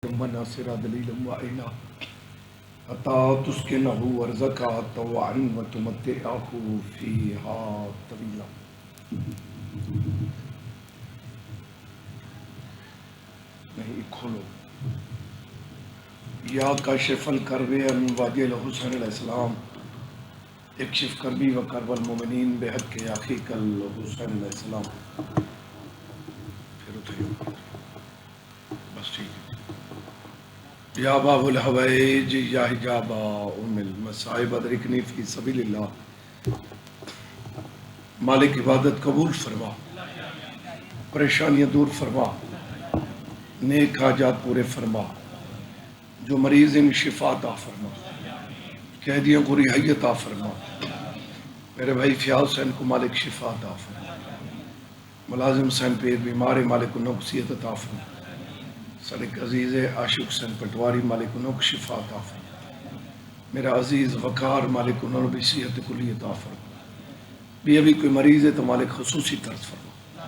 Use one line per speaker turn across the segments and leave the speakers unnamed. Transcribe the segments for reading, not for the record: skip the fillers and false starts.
مناصر دلیلا وعینا حتی تسکنہ ورزقا طوعا وتمتعہ فیہا طویلا. نہیں کھولو. یا کاشف الکرب عن وجه الحسین علیہ السلام اکشف کربی و کرب المؤمنین بحق اخیک الحسین علیہ السلام. پھر اٹھئیو بس ٹھیک ہے. یا باب الحوائج یا حجاب ام المصائب ادرکنی فی سبیل اللہ. مالک عبادت قبول فرما، پریشانیاں دور فرما، نیک حاجات پورے فرما، جو مریض ان شفا عطا فرما، قیدیوں کو رہائی عطا فرما. میرے بھائی فیاض حسین کو مالک شفا عطا فرما، ملازم حسین پیر بیمار مالک انہوں کو صحت عطا فرما. صدق عزیز عاشق حسین پٹواری مالک انہوں کو شفا عطا فرما. میرا عزیز وقار مالک انہوں بھی صحت کلی عطا فرما. بھی ابھی کوئی مریض ہے تو مالک خصوصی طرز فرما.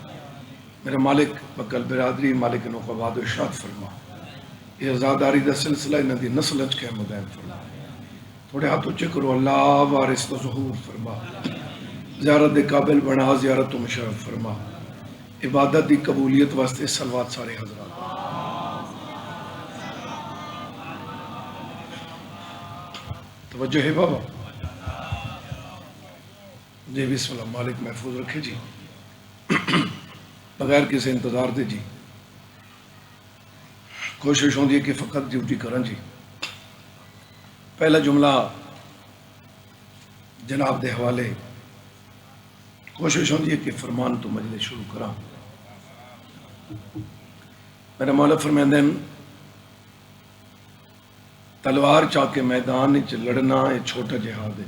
میرا مالک بکل برادری مالک انہوں کو آباد و اشاد فرما. یہ ازاداری دا سلسلہ انہوں دی نسل اچھ کے مدین فرما. تھوڑے ہاتھوں چکرو اللہ وارث تو ظہور فرما. زیارت دے قابل بنا، زیارت و مشرف فرما. عبادت دی قبولیت واسطے صلوات سارے حضرات. توجہ ہے بابا. جی بسم اللہ. مالک محفوظ رکھے جی، بغیر کسی انتظار دے جی. کوشش ہوندی ہے کہ فقط ڈیوٹی کرن جی. پہلا جملہ جناب دے حوالے. کوشش ہوندی ہے کہ فرمان تو مجلس شروع کراں. میرا مولا فرمائندے ہیں تلوار چاہ کے میدان وچ لڑنا ایک چھوٹا جہاد ہے.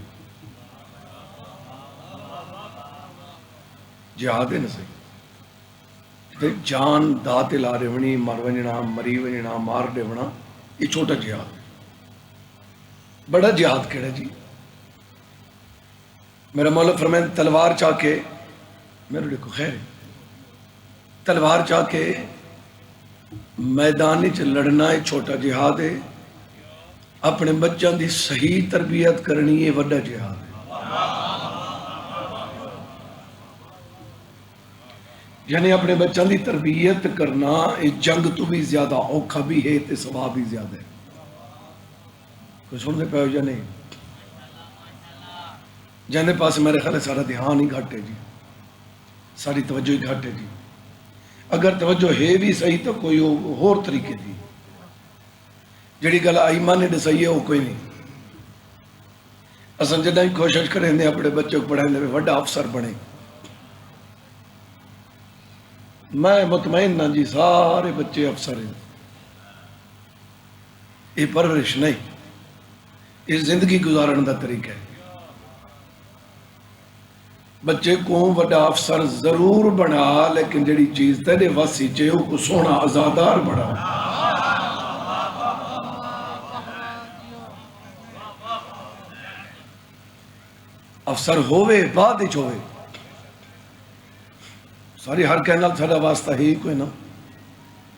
جہاد ہے نا صحیح. جان دات لا رہنی، مر ونجنا، مری ونجنا، مار دیونا، یہ چھوٹا جہاد ہے. بڑا جہاد کیڑا جی؟ میرا مولا فرمائن تلوار چاہ کے، میرے دیکھو خیر ہے، تلوار چاہ کے میدانی چ لڑنا ہے چھوٹا جہاد ہے. اپنے بچوں دی صحیح تربیت کرنی ہے وڈا جہاد ہے. یعنی اپنے بچوں دی تربیت کرنا یہ جنگ تو بھی زیادہ اوکھا بھی ہے تے ثواب بھی زیادہ ہے. کوئی سن دے پاؤ یا نہیں؟ جانے پاس میرے خیال ہے سارا دھیان ہی گھٹ ہے جی، ساری توجہ ہی گھٹ ہے جی. اگر توجہ ہے بھی صحیح تو کوئی اور طریقے دی. جڑی گل ایمان نے دسائی ہے وہ کوئی نہیں. اصل جدہ ہی کوشش کریں دے اپنے بچوں کو پڑھائیں دے وڈا افسر بنے. میں مطمئن نہ جی سارے بچے افسر ہیں. یہ پرورش نہیں، یہ زندگی گزارن دا طریقہ ہے. بچے کو وڈا افسر ضرور بنا، لیکن جڑی چیز تیرے واسی چاہو کو سونا آزادار بنا. افسر ہوئے بعد ہی ہوئے. ساری ہر کہنے سارا واسطہ ہی کوئی نہ،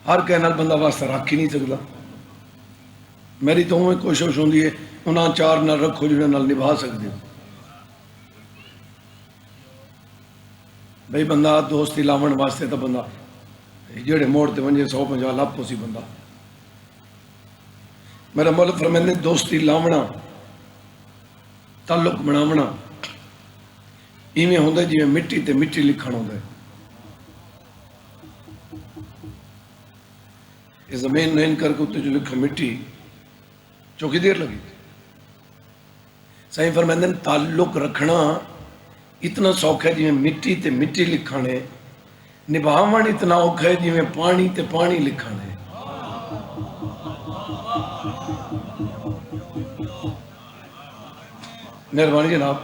ہر کہنے بندہ واسطہ رکھ ہی نہیں سکتا. میری تو ہمیں کوشش ہوندی ہے انہاں چار نال رکھو جنہاں نال نبھا سکتے ہو. بھئی بندہ دوستی لاون واسطے تو بندہ جڑے موڑ تے ونجے 150 لاپو سی بندہ. میرا مولا فرمائندے دوستی لاونا، تعلق بناونا ایویں ہوندا جی مٹی تے مٹی لکھن ہوندا ہے. یہ زمین نہیں کر کے اتنے جو لکھا مٹی چوکی دیر لگی. صحیح فرمائندے تعلق رکھنا اتنا سوکھا ہے جی مٹی تے مٹی لکھانے، نبھاون اتنا اوکھا ہے جی پانی تے پانی لکھانے. مہربانی جناب،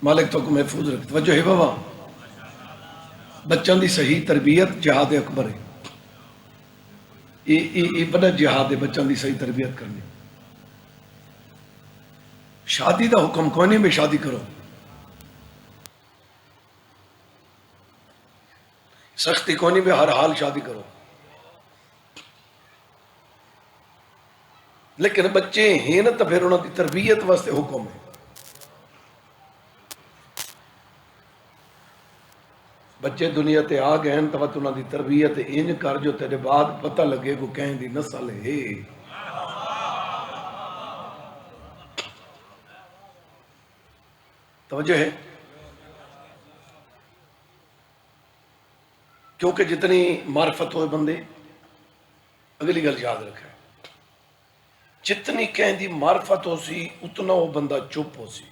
مالک تو کو محفوظ رکھتے. توجہ ہے بابا. بچوں دی صحیح تربیت جہاد اکبر ہے. یہ بڑا جہاد ہے بچوں دی صحیح تربیت کرنی. شادی دا حکم کوئی نہیں بھی شادی کرو، سختی کوئی نہیں بھی ہر حال شادی کرو. لیکن بچے ہیں نا تو پھر انہوں کی تربیت واسطے حکم ہے. بچے دنیا تے آ گئے ہیں تو انہوں کی تربیت انج کر جو تیرے بعد پتہ لگے کو کہیں دی نسل ہے. توجہ ہے. کیونکہ جتنی معرفت ہوئے بندے، اگلی گل یاد رکھے، جتنی کہیں دی معرفت ہو سی اتنا وہ بندہ چپ ہو سی.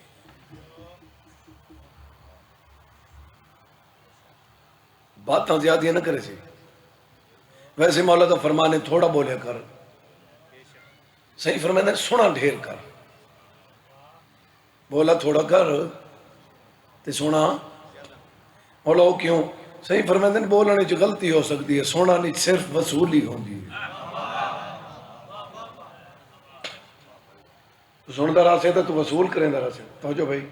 باتاں زیادہ نہ کرے سی. ویسے مولا تو فرمانے تھوڑا بولے کر، صحیح فرمانے سونا ڈھیر کر. بولا تھوڑا کر تے سونا مولا وہ کیوں؟ صحیح فرمانے بولنے جو غلطی ہو سکتی ہے، سونا نہیں صرف وصولی ہوندی ہے. تو سن دا راسے تو وصول کریں دا راسے. توجہ بھائی،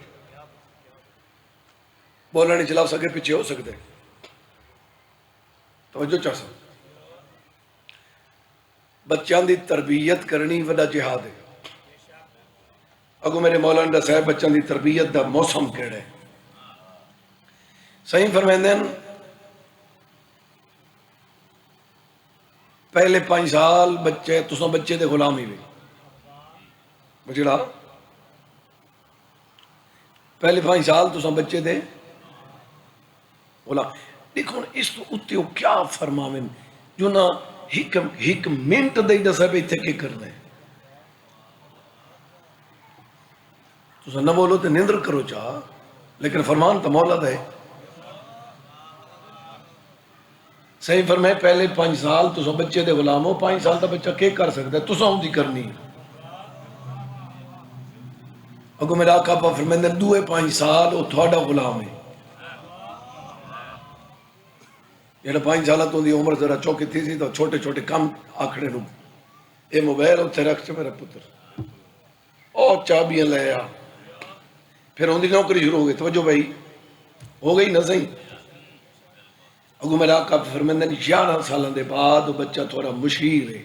بولنا نہیں چلا سکے پیچھے ہو سکتے. توجہ چاہ سکتے. بچیاں دی تربیت کرنی وڈا جہاد ہے. اگو میرے مولانا صاحب بچیاں دی تربیت دا موسم کیڑا ہے. صحیح فرمائندے ہیں پہلے 5 سال بچے تساں بچے دے غلام ہی بچڑا پہلے 5 سال تساں بچے دے غلام. دیکھو اس تو اتے وہ کیا فرماویں جو نہ ایک منٹ دے دسا پہ اتنے کی کرنا ہے. تو نہ بولو تو نیندر کرو چاہ، لیکن فرمان تو مولا دے. صحیح فرمائے پہلے 5 سال تو بچے دے غلام ہو. 5 سال تا بچہ کیا کر سکتا ہے؟ تو ساؤں دی کرنی. اگو میرا آقا پا فرمائے دوئے 5 سال وہ تھوڑا غلام ہے. یہ 5 سالہ تو دی عمر ذرا چوکی تھی سی تو چھوٹے چھوٹے کام آکھڑے نو اے موبائل اتھے رکھ چے میرا پتر اور چابیاں لے آ. پھر ہوندی نوکری شروع ہو گئی. توجہ بھائی ہو گئی نہ صحیح. اگو میرا آقا فرمائے 11 سالوں دے بعد وہ بچہ تھوڑا مشیر ہے.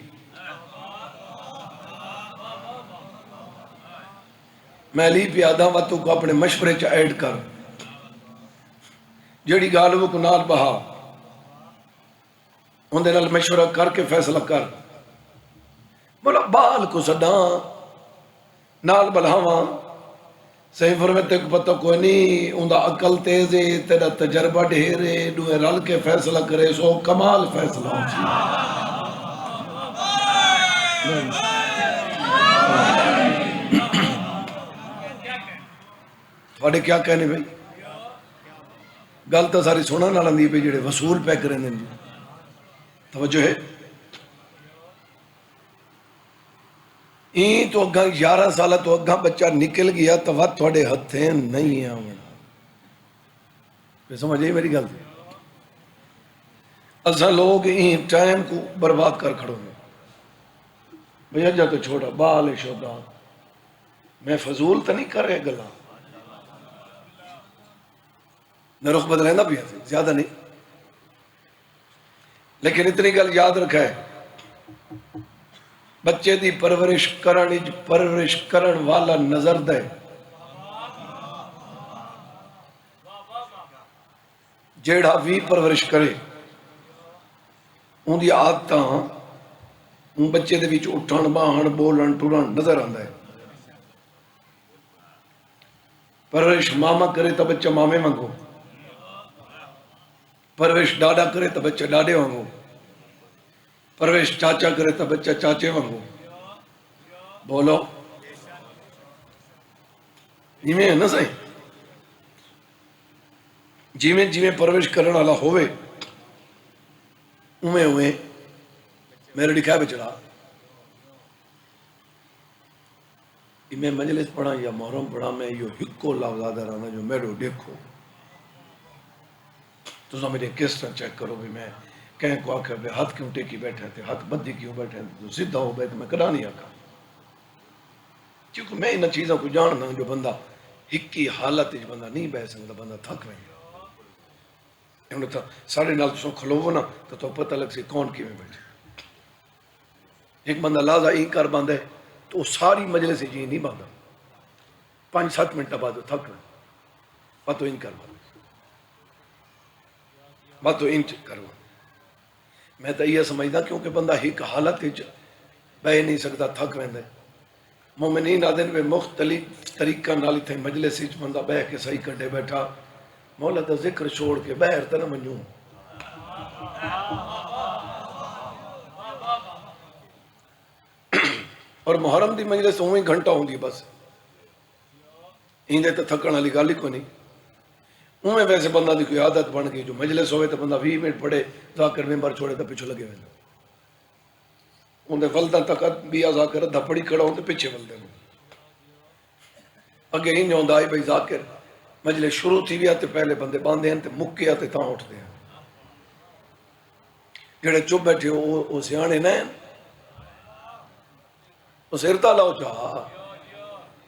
میں لی پیادہ وقتوں کو اپنے مشورے چا ایڈ کر جیڑی گالوں کو نال بہا اندھے نال مشورہ کر کے فیصلہ کر. بولا بال کو سڈاں نال بلہاواں. صحیح فرماتے کو پتہ کوئی نہیں اندھا عقل تیز ہے تیرا تجربہ ڈھیر ہے دوئے رل کے فیصلہ کرے سو کمال فیصلہ ہو سی. تھوڑے کیا کہنے بھائی گل تو ساری سونا نہ لندی پہ جڑے وصول پہ کریں دیں. توجہ ہے. این تو اگاں 11 سالہ تو اگاں بچہ نکل گیا تو وقت تھوڑے ہتھیں نہیں آمنا. پھر سمجھے میری گل تھی. اسا لوگ این ٹائم کو برباد کر کھڑو گے. بھئی جا تو چھوڑا بال شودا میں فضول تو نہیں کر رہے گلا نہ رخ بدلائیں بھی ہے زیادہ نہیں. لیکن اتنی گل یاد رکھا ہے بچے دی پرورش کرن والا نظر دے. جیڑا بھی پرورش کرے ان دی عادتاں ان بچے دے وچ اٹھن باہن بولن ٹرن نظر آندا ہے. پرورش ماما کرے تو بچہ مامے وانگو، پرورش ڈاڈا کرے تو بچہ ڈاڈے وانگو، پرورش چاچا کرے تو بچہ چاچے وانگو. بولو جیویں ہے نا صحیح. جیویں پرورش کرنے والا ہوئے اویں میرے لکھا بچڑا. میں مجلس پڑھا یا محرم پڑھا میں یہ ہکو لفظ رہنا جو میرے دیکھو تو سا میرے کس طرح چیک کرو بھی میں کہیں کو آکھا بھی ہاتھ کیوں ٹیکی بیٹھے تھے ہاتھ بدی کیوں بیٹھے تھے تو سدھا ہو بیٹھے میں کدا نہیں آکھا. کیونکہ میں ان چیزوں کو جاننا جو بندہ ہکی حالت بندہ نہیں بہ سکتا بندہ تھک رہے ہیں. ساڑھے نال تو کھلو نا تو پتہ لگ سی کون کی میں بیٹھے. ایک بندہ لازا ہی کر باندھے تو ساری مجلس جی نہیں بنتا 5-7 منٹ بعد تھک باتو ان کروا باتو انچ کروا میں تو یہ سمجھدا کیونکہ بندہ ایک حالت بہ نہیں سکتا تھک رہتا ہے مومنین آدن میں مختلف طریقہ نال تھے مجلس بندہ بہ کے صحیح کڈے بیٹھا مولا دا ذکر چھوڑ کے بہر تے نہ منجوں اور محرم دی مجلس اویں گھنٹہ ہوندی بس ایندے تے تھکن والی گل ہی کوئی نہیں اویں ویسے بندہ دی کوئی عادت بن گئی جو مجلس ہوئے تو بندہ 20 منٹ پڑھے ذاکر ممبر چھوڑے تو پیچھے لگے ہوئے اندے ولدہ تک بھی ذاکر ادھا پڑھی کھڑا ہوں تو پیچھے ولدے ہوں اگے ہی نہیں ہوندا آئی بھائی ذاکر مجلس شروع تھی بھی آتے پہلے بندے باندھے ہیں تے مکے آتے تاں اٹھتے ہیں جڑے چپ بیٹھے وہ سیانے نہ وہ سرتا لاؤ چاہ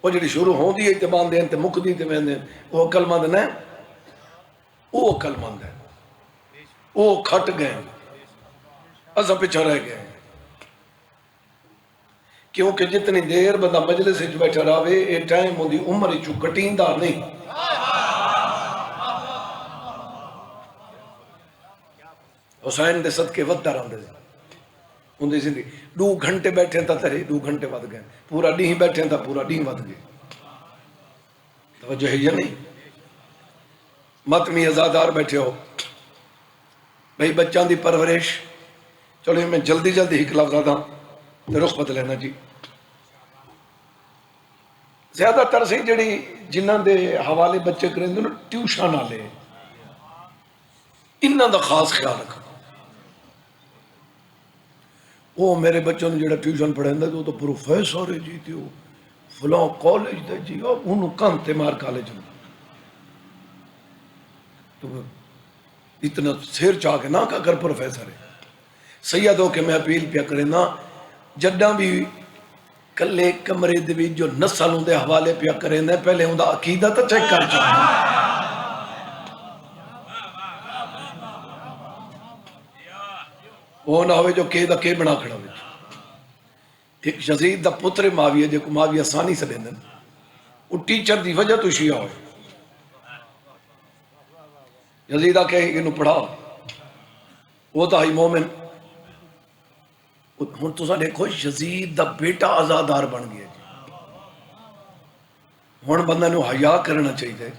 وہ جڑی شروع ہوں دی تے باندھے ہیں تے مک دی تے ویندے ہیں وہ عقل مند نہ وہ عقل مند ہے وہ کھٹ گئے اساں پیچھے رہ گئے کیونکہ جتنی دیر بندہ مجلس وچ بیٹھا رہے اے ٹائم ہوندی عمر چوں کٹیندا نہیں حسین دے صدقے ودتا رہندے اندھی زندگی 2 گھنٹے بیٹھے تھا ترے 2 گھنٹے ود گئے پورا ڈی بیٹھے تھا پورا ڈی ود گئے توجہ ہے یا نہیں ماتمی ازادار بیٹھے ہو بھئی بچان دی پرورش چلو میں جلدی ایک لفظ آدھا رخ بدل لینا جی زیادہ تر سے جڑی جنہاں دے حوالے بچے کریں دے ٹیوشن والے انہاں دا خاص خیال رکھو وہ میرے بچوں نے جڑا ٹیوشن پڑھیں دے تو پروفیسر ہے جی تیو فلاں کالج دے جی انہوں کانتے مار کالج میں تو اتنا سیر چاہ کے نہ کر پروفیسر ہے سید ہو کہ میں اپیل پیا کریں نا جڈاں بھی کلے کمرے دے بھی جو نسل ہوں دے حوالے پیا کریں نا پہلے ہوں دا عقیدہ تا چیک کر چاہاں وہ نہ ہوئے جو کہ دا کہ بنا کھڑا ہوئے ایک یزید دا پتر معاویہ جو کو معاویہ ثانی سے دیندن وہ ٹیچر دی وجہ تو شیعہ ہوئے یزیدہ کہے انہوں پڑھا وہ تا ہی مومن ہن تو سا دیکھو یزید دا بیٹا آزادار بن گیا جی ہن بندہ نو حیا کرنا چاہیے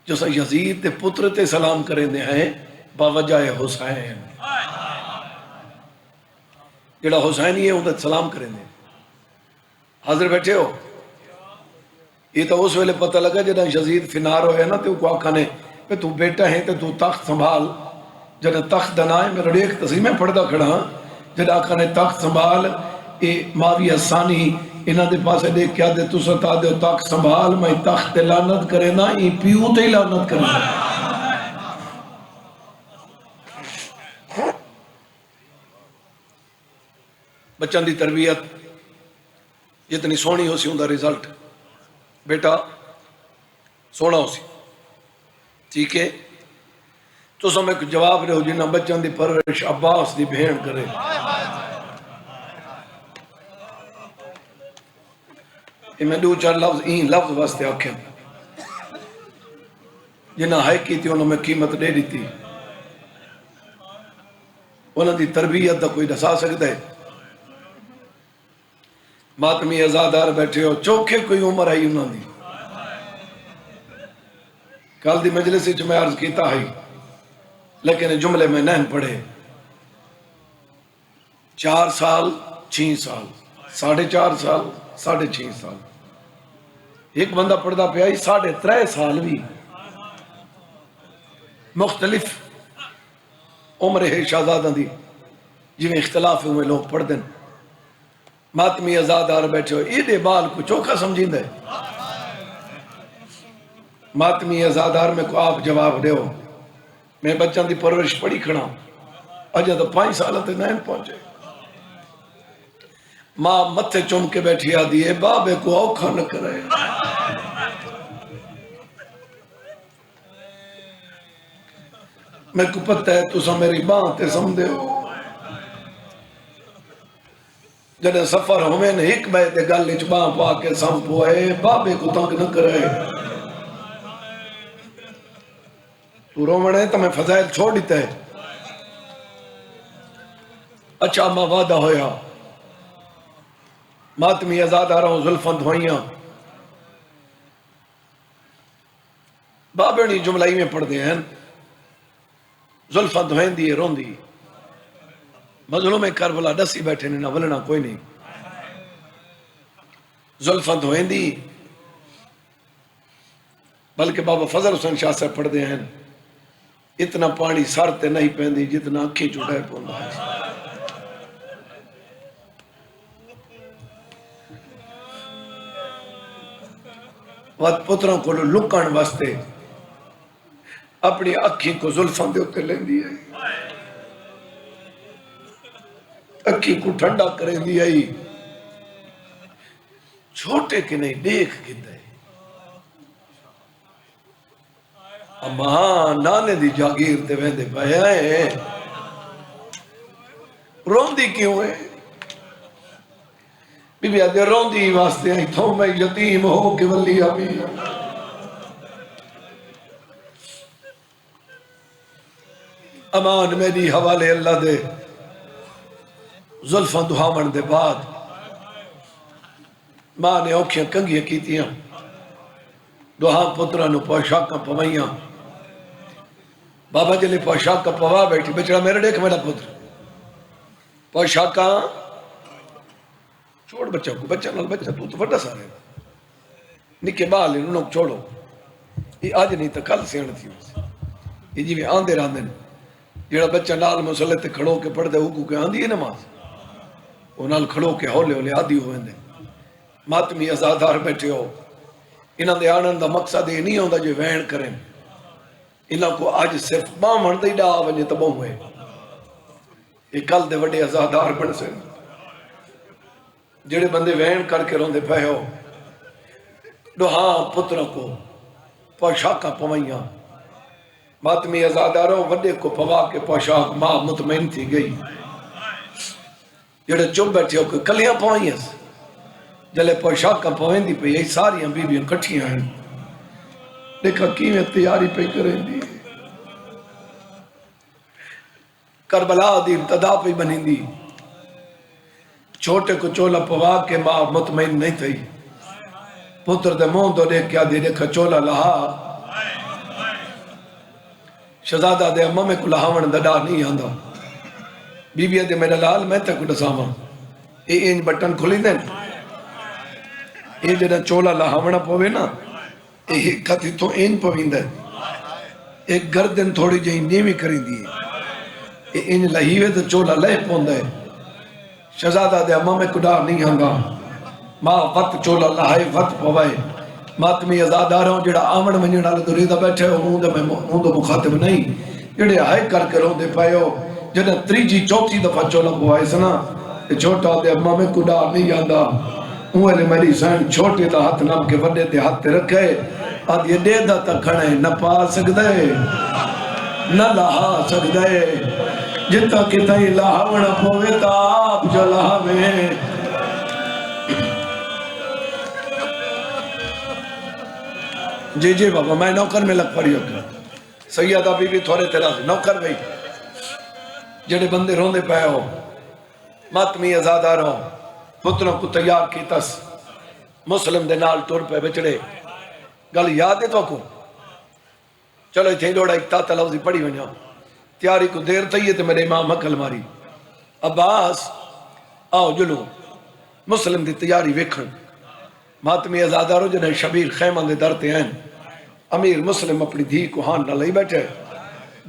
جو سا یزید دے پتر تے سلام کریں دے ہیں باوجہ حسین جڑا حسین ہی ہے انہوں تے سلام کریں دے حاضر بیٹھے ہو یہ تو اس ویلے پتہ لگا جڑا یزید فنار ہوئے نا تو کو آکھا نے کہ تو بیٹا ہے تو تخت سنبھال جڑا تخت دنائے میں ریک تسیمیں پڑھدا کھڑا جڑا آکھا نے تخت سنبھال اے معاویہ ثانی انہاں دے پاسے دیکھ کیا دے تو ستا دے تخت سنبھال میں تخت تے لعنت کرے نا ای پیو تے لعنت کرے نا بچوں دی تربیت جتنی سونی ہو سی ہوں دا ریزلٹ بیٹا سونا ہو سی ٹھیک ہے تو سو میں جواب رہے ہو جنہاں بچوں دی پرورش عباس دی بہن کرے میں 2-4 لفظ این لفظ واسطے آکھیں جنہاں ہے کی تھی انہوں میں قیمت دے دی تھی انہوں دی تربیت دا کوئی دسا سکتا ہے ماتمی ازادار بیٹھے ہو چوکھے کوئی عمر آئی انہوں دی کال دی مجلس سے میں عرض کیتا ہے لیکن جملے میں نہن پڑھے 4 سال 6 سال 4.5 سال 6.5 سال ایک بندہ پڑھدا پہ آئی 3.5 سال بھی مختلف عمر ہے شہزادہ دی جنہیں اختلاف ہوئے لوگ پڑھ دیں ماتمی ازادار بیٹھے ہو یہ دے بال کو چوکھا سمجھیں دے ماتمی ازادار میں کو آپ جواب دے ہو میں بچان دی پرورش پڑھی کھڑا اجا تو 5 سالہ تے نہیں پہنچے ماں متھے چوم کے بیٹھی آدھی ہے بابے کو اوکھا نہ کرے میں کو پتہ ہے تو سا میری ماں تے سمدھے ہو جنہیں سفر ہوئے نے ایک بیت گل اچباں پا کے سم پوئے بابے کو تنگ نہ کرے تو رومنے تو میں فضائل چھوڑ دیتا ہے اچھا ماں وعدہ ہویا ماتمی آزاد آ رہا ہوں زلفاں دھوئیاں بابے نہیں جملائی میں پڑھ دے ہیں زلفاں دھوئیں دیئے رون دی مظلوم کربلا ڈسی بیٹھے نے نہ ولنا کوئی نہیں زلفاں دھوئیں دی بلکہ بابا فضل حسین شاہ سے پڑھ دے ہیں اتنا پانی سر تے نہیں پہندی جتنا اکھی چڑھے پوندا ہے وقت پتروں کو لکن واسطے اپنی اکھی کو زلفاں دے ہوتے لیں دی ہے اکھی کو ٹھنڈا کریں دی ہے چھوٹے کے نہیں دیکھ گندے اماں نانے دی جاگیر تے ویندے پائے رون دی کیوں ہے بی بی آدھے رون دی واسطے ہیں تھو میں یتیم ہو کے ولی آبی امان میری حوالے اللہ دے زلفاں دہامن دے بعد ماں نے اوکھیاں کنگیاں کیتیاں دوہاں پترانو پوشاکاں پوائیاں بابا جلے پوشاکاں پوا بیٹھی بچڑا میرے دیکھ میرا پتر پوشاکاں چھوڑ بچہ کو بچہ نال بچہ تو وڈا سارے نکے بال انہوں چھوڑو یہ آج نہیں تا کل سیڑ تھی یہ جی میں آندے راندے جیڑا بچہ نال مسلح تے کھڑو کے پڑھ دے ہوکو کے آندھی ہے نماز وہ نال کھڑو کے ہولے ہولے آدھی ہوئے دے ماتمی ازادار بیٹھے ہو انہاں دے آنن دا مقصد یہ نہیں ہوندہ جو وین کریں انہاں کو آج صرف بامن دے ڈا ونجے تباہ ہوئے یہ کل دے وڈے ازادار بن سے جڑے بندے وین کر کے روندے پہ ہو دوہاں پتروں کو پوشاکاں پوائیاں ماتمی ازاداروں وڈے کو پوا کے پوشاک ماں مطمئن تھی گئی جڑے چپ بیٹھے ہو کہ کلیاں پوائیاں جلے پوشاکاں پوائیں دی پہ یہی ساریاں بیبیاں کٹھیاں ہیں دیکھا کیویں تیاری پہ کریں دی کربلا دی ابتدا پہ بنیں دی چھوٹے کو چولا پوا کے ماں مطمئن نہیں تھی پتر دے مون دو دیکھ کیا دی دیکھا چولا لہا شہزادہ دے اممہ میں کو لہاون دڑا نہیں آندھا بی بی دے میرا لال میں تے کو ڈساواں اے انج بٹن کھلی دیں اے جڑا چولا لہاونا پوے نا اے کتی تو انج پوین دے ایک گردن تھوڑی جہی نیوی کریں دی اے انج لہیوے تو چولا لے پون دے شہزادہ دے اممہ میں کو ڈار نہیں آنگا ماں وقت چولا لہائے وقت پوائے ماتمی ازاداروں جڑا آمن منجن آلے تو ریدہ بیٹھے ہو ہوں دو مخاطب نہیں جڑے ہائے کر کے رون دے پائے ہو جڑے تریجی چوتھی دفعہ چولا پوائے سنا چھوٹا دے اممہ میں کو ڈار نہیں آندہ اوہ نے میری سین چھوٹے دا ہاتھ نام کے وڈے دے ہاتھ تے رکھے آدھ یہ دے دا تا کھڑے نہ پا سکدے نہ لہا سکدے جتا کتا ہی لہاونا پوے تا آپ جو لہاوے جی جی بابا میں نوکر میں لگ پڑی ہوگا سیدہ بی بی تھوڑے تیرا سے نوکر بھئی جڑے بندے روندے پائے ہو ماتمی ازادار ہو پتروں کو تیار کی تس مسلم دے نال ٹور پہ بچڑے گل یاد ہے تو کو چلو اتھے ڈوڑا ایک تا لفظی پڑھی ونجا تیاری کو دیر تھئی تے میرے امام حقل ماری عباس آؤ جلو مسلم دی تیاری ویکھن ماتمی ازادارو جنہیں شبیر خیمہ دے درتے ہیں امیر مسلم اپنی دھی کو ہاں نہ لئی بیٹھے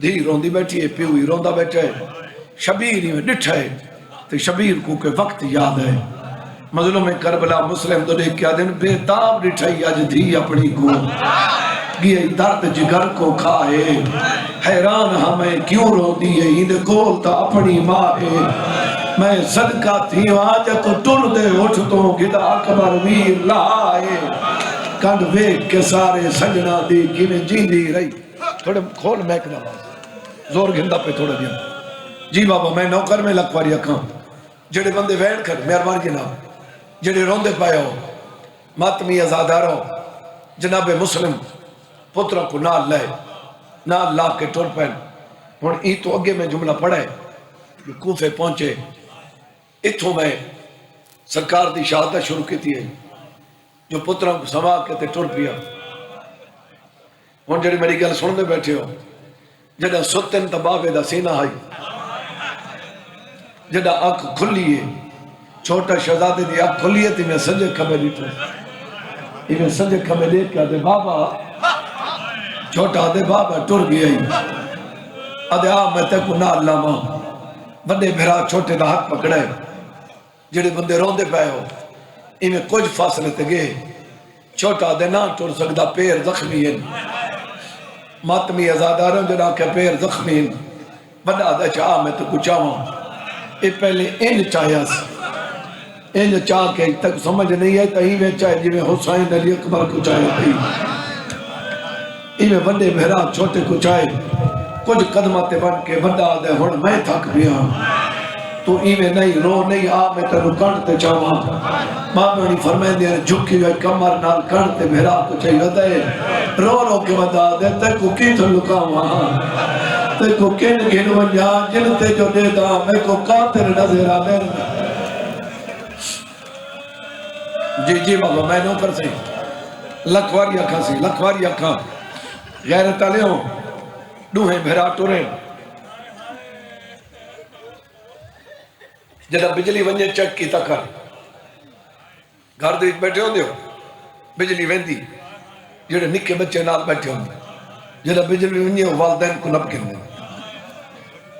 دھی روندی بیٹھی ہے پیوی روندہ بیٹھے شبیر ہی میں ڈٹھا ہے تو شبیر کو کہ وقت یاد ہے مظلوم کربلا مسلم تو دیکھ کیا دن بے تاب ڈٹھا ہی آج دھی اپنی کو گئے درد جگر کو کھائے حیران ہمیں کیوں رو دیئے ہند کولتا اپنی ماں ہے میں صدقہ تھی آج کو ٹر دے اٹھتوں گدا اکبر ویر لائے کنڈ ویک کے سارے سجنا دی کیویں جیندی رہی تھوڑے کھول میک نہ باز زور گھندہ پہ تھوڑا دیا جی بابا میں نوکر میں لکھواری اکھاں جڑے بندے وین کر مہربان جناب جڑے روندے پائے ہو ماتمی ازادارو جناب مسلم پتروں کو نال لا کے ٹر پین ہن ای تو اگے میں جملہ پڑھا ہے جو کوفے پہنچے اتھوں میں سرکار دی شہادت شروع کی تھی ہے جو پتروں کو سما کے تے ٹر پیا ہن جڑی میری گل سننے بیٹھے ہو جڑا ستن تبابے دا سینہ آئی جڑا آنکھ کھلی ہے چھوٹا شہزادے دی آنکھ کھلی ہے تی میں سجے کھمے لیٹو میں سجے کھمے لیٹ کے آدھے بابا چھوٹا آدھے بابا ٹر گیا ہی آدھے میں تے کو نہ اللہ ماں بڑے بھرا چھوٹے دا ہاتھ پکڑے جڑے بندے روندے پائے ہو میں کچھ فاصلے تے گئے چھوٹا آدھے نہ ٹر سکدا پیر زخمی ہے ماتمی ازاداروں جڑا کہ پیر زخمی ہیں بڑا آدھے چاہ میں تو کچھ آواں اے پہلے این چاہیا سی این چاہ کے تک سمجھ نہیں ہے تہی میں چاہے جی میں حسین علی اکبر کو چاہے تھی ای میں بڑے بھیرا چھوٹے کو چاہے کچھ قدمات بن کے بڑا آدھے ہون میں تھک بھی ہاں تو ای میں نہیں رو نہیں میں تنو کانٹتے چاہاں ماں میں انہی فرمائیں دیا جھکی ہوئے کمر نال کانٹتے بھیرا کو چاہیے دے رو کے بڑا آدھے تے کو کی تو لکا وہاں تے کو کن گھن ونجا جن تے جو دیتا میں کو قاتل نظر آدھے جی بابا میں نو کر سے لکھواری اکھا سی لکھواری اکھا غیرت آلے ہوں دوہیں بھیرا ٹوریں جدہ بجلی ونجے چک کی تکر گھر دیکھ بیٹھے ہوں دیو بجلی ویندی جڑے نکے بچے نال بیٹھے ہوں جدہ بجلی ونجے والدین کو نب کر دیں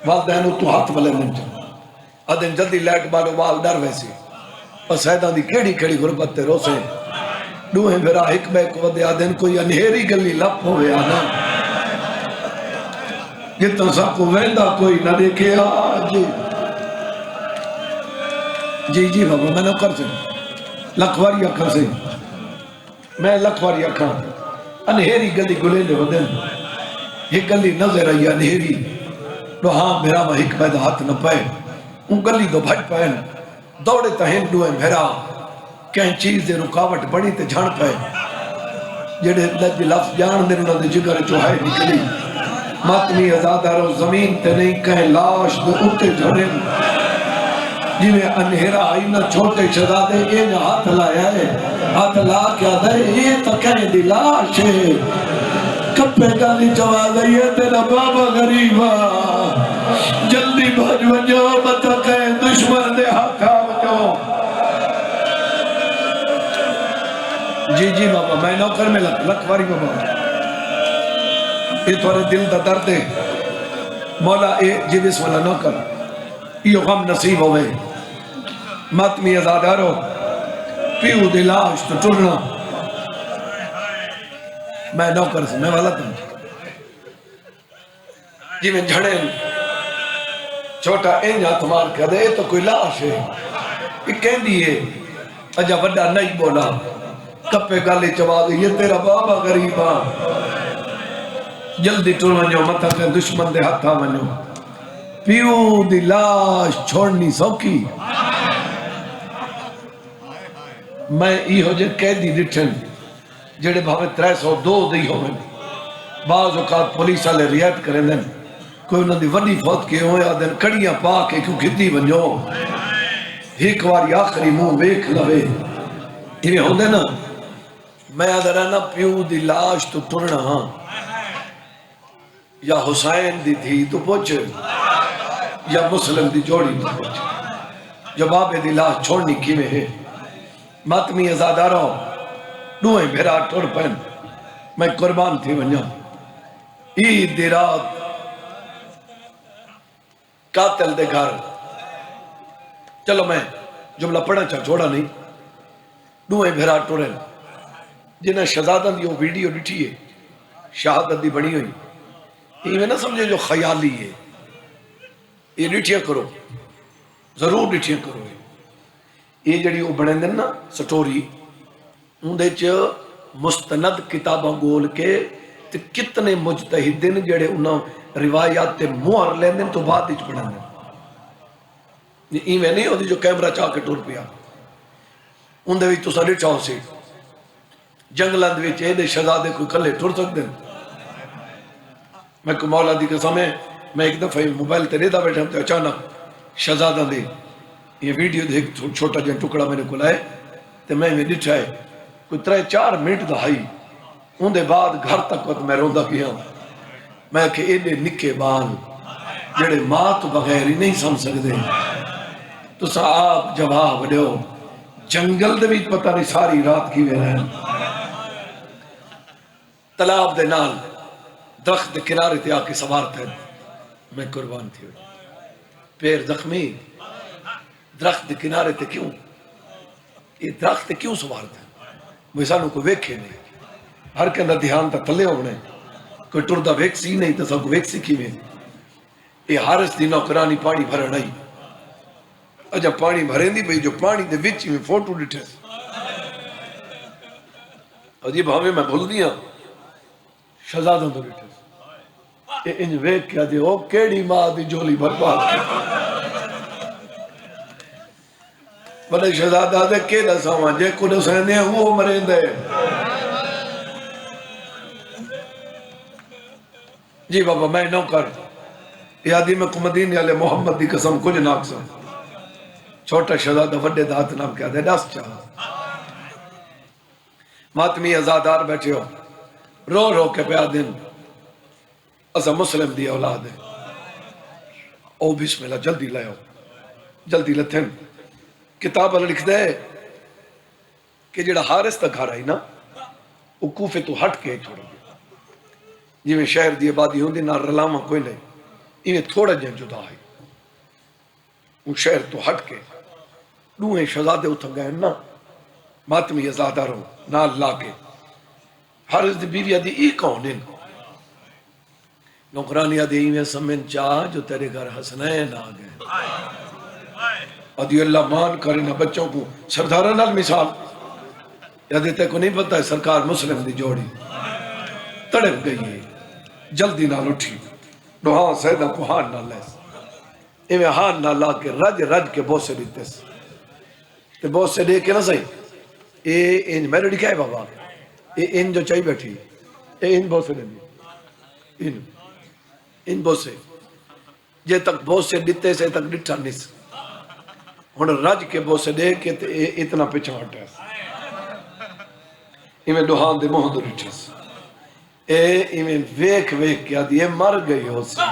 والدین تو ہاتھ بلے منچا ادھن جلدی لیٹ بارو وال ڈر ویسی اور سیدان دی کھیڑی کھیڑی غربت تے روسے دوہیں بھیرا حکمہ کو ودے آدھن کوئی انہیری گلی لپ ہوئے آنا جتنا سب کو ویندہ کوئی نہ دیکھے جی بابا میں نہ کر سے لکھواری اکھا سے میں لکھواری اکھا انہیری گلی گلے لے ودن یہ گلی نظر آئی انہیری تو ہاں میرا وہ حکمہ دا ہاتھ نہ پائے ان گلی دو بھٹ پائن دوڑے تہین دوئے میرا کہیں چیز دے رکاوٹ بڑی تے جھان پائے جڑے لفظ جان دے انہوں دے جگر چوہائے نکلی ماتمی ازادارو زمین تے نہیں کہیں لاش دے اٹھے جھڑے جی میں انہیرا آئی نہ چھوٹے شہزادے یہ نہ ہاتھ لایا ہے ہاتھ لا کیا دے یہ تو کہیں دی لاش ہے کپے گالی جواز ہے یہ تیرا بابا غریبا جلدی بھاج ونجو بتا کہیں دشمن دے ہاتھا ونجو جی بابا میں نوکر میں لکھواری بابا یہ تھوڑے دل دا درد ہے مولا اے جی بسم اللہ نوکر یہ غم نصیب ہوئے ماتمی ازادارو پیو دلاش تو ٹرنا میں نوکر سے میں والا تھا جی میں جھڑے چھوٹا این ہاتھ مار کر دے تو کوئی لاش ہے یہ کہہ دیئے اجا وڈا نہیں بولا کپے گالی چوا دے یہ تیرا بابا غریبا جلدی ٹر ونجو مطا کہ دشمن دے ہاتھا ونجو پیو دی لاش چھوڑنی سوکی میں ای ہو جے قیدی ڈٹھن جڑے بھاوے 302 دی ہوئے بعض اوقات پولیس والے رعایت کریں دن کوئی انہوں دی وڈی فوت کے ہوئے آدھن کڑیاں پا کے کیوں کھدی ونجو ایک واری آخری منہ ویکھ لوے یہ ہوندے نا میں آدھا رہنا پیو دی لاش تو ٹرنا ہاں یا حسین دی تھی تو پوچھ یا مسلم دی جوڑی تو پوچھ جواب دی لاش چھوڑنی کی میں ہے ماتمی ازاداروں دوئیں بھیرا ٹور پہن میں قربان تھی ونجا عید دی رات قاتل دے گھر چلو میں جملہ پڑھا چاہ چھوڑا نہیں دوئیں بھیرا ٹورن جنہیں شہزادہ دی وہ ویڈیو ڈٹھی ہے شہادت دی بنی ہوئی یہ میں نہ سمجھے جو خیالی ہے یہ ڈٹھیا کرو ضرور ڈٹھیا کرو یہ جڑی وہ بنے دن نا سٹوری اندے چ مستند کتاباں گول کے تے کتنے مجتہدین جڑے انہاں روایات تے مہر لیندن تو بعد وچ پڑھن ایویں نہیں ہوتی جو کیمرہ چاہ کے ٹور پیا اندھے بھی تو ساڑھے چاہ سے جنگلات وچ ایڈے شہزادے کوئی کلے ٹر سکتے ہیں. میں کو مولا دی قسم ہے میں ایک دفعہ موبائل تے ریدہ بیٹھا ہوں اچانک شہزادہ دے یہ ویڈیو دے ایک چھوٹا جن ٹکڑا میں نے کو لائے تے میں ڈٹھا ہے کوئی 3-4 منٹ دہائی ان دے بعد گھر تک وقت میں روندہ پیا میں کہ ایڈے نکے بال جڑے ماں تو بغیر ہی نہیں سن سکتے تو سا آپ جواب دیو جنگل دے بھی پتہ نہیں ساری رات کی میں رہن تلاب دے نال درخت دے کنارے تے آکے سوارتا ہے میں قربان تھی ہوئی پیر زخمی درخت دے کنارے تے کیوں یہ درخت تے کیوں سوارتا ہے وہ سانوں کو ویکھے نہیں ہر کے اندر دھیان تا تلے ہونے کوئی ٹردہ ویکسی نہیں تا سب کو ویکسی کی میں یہ حارس دی نوکرانی پانی بھرا نہیں اجا پانی بھرین دی بھئی جو پانی دے وچی میں فوٹو ڈٹھے عجیب ہمیں میں بھول دیا شہزادوں تو ڈٹھے کہ انج ویک کیا دے او کیڑی ماں دی جولی برباد کی بڑے شہزادہ دے کیڑا سامان جے کو نسینے وہ مرین دے جی بابا میں نوکر یادی میں کو مدینے والے محمد دی قسم کچھ ناکسا چھوٹا شہزادہ وڈے دات نام کیا دے ڈس چاہ ماتمی ازادار بیٹھے ہو رو رو کے پیا دن اسا مسلم دی اولاد ہے او بسم اللہ جلدی لے ہو جلدی لتھن کتاب اللہ لکھ دے کہ جڑا حارس تک گھر آئی نا وہ کوفے تو ہٹ کے چھوڑ گیا جی میں شہر دی آبادی ہوں دی نہ رلاما کوئی نہیں انہیں تھوڑا جن جدا ہے وہ شہر تو ہٹ کے دوہیں شہزادے اتھا گئے نا ماتمی ازادہ رو نال لا کے حارس دی بیوی دی ای کون ان نوکرانی دی میں سمن چاہ جو تیرے گھر حسنین آ گئے ادھی اللہ مان کرے نہ بچوں کو سردارہ نال مثال یادی تے کو نہیں پتا ہے سرکار مسلم دی جوڑی تڑپ گئی ہے جلدی نال اٹھی دوہاں سیدہ کو ہان نہ لیس ایویں ہان نہ لا کے رج رج کے بوسے دیتے سے تے بوسے دے کے نہ صحیح اے انج میں نے لکھا ہے بابا اے ان جو چاہی بیٹھی اے ان بوسے دے دی ان بوسے جے تک بوسے دیتے سے تک ڈٹھا نیس ہن رج کے بوسے دے کے تے اتنا پیچھے ہٹا ہے ایویں دوہاں دے منہ دے ڈٹھا سے اے ایویں ویک ویک کیا دی مر گئی ہو سی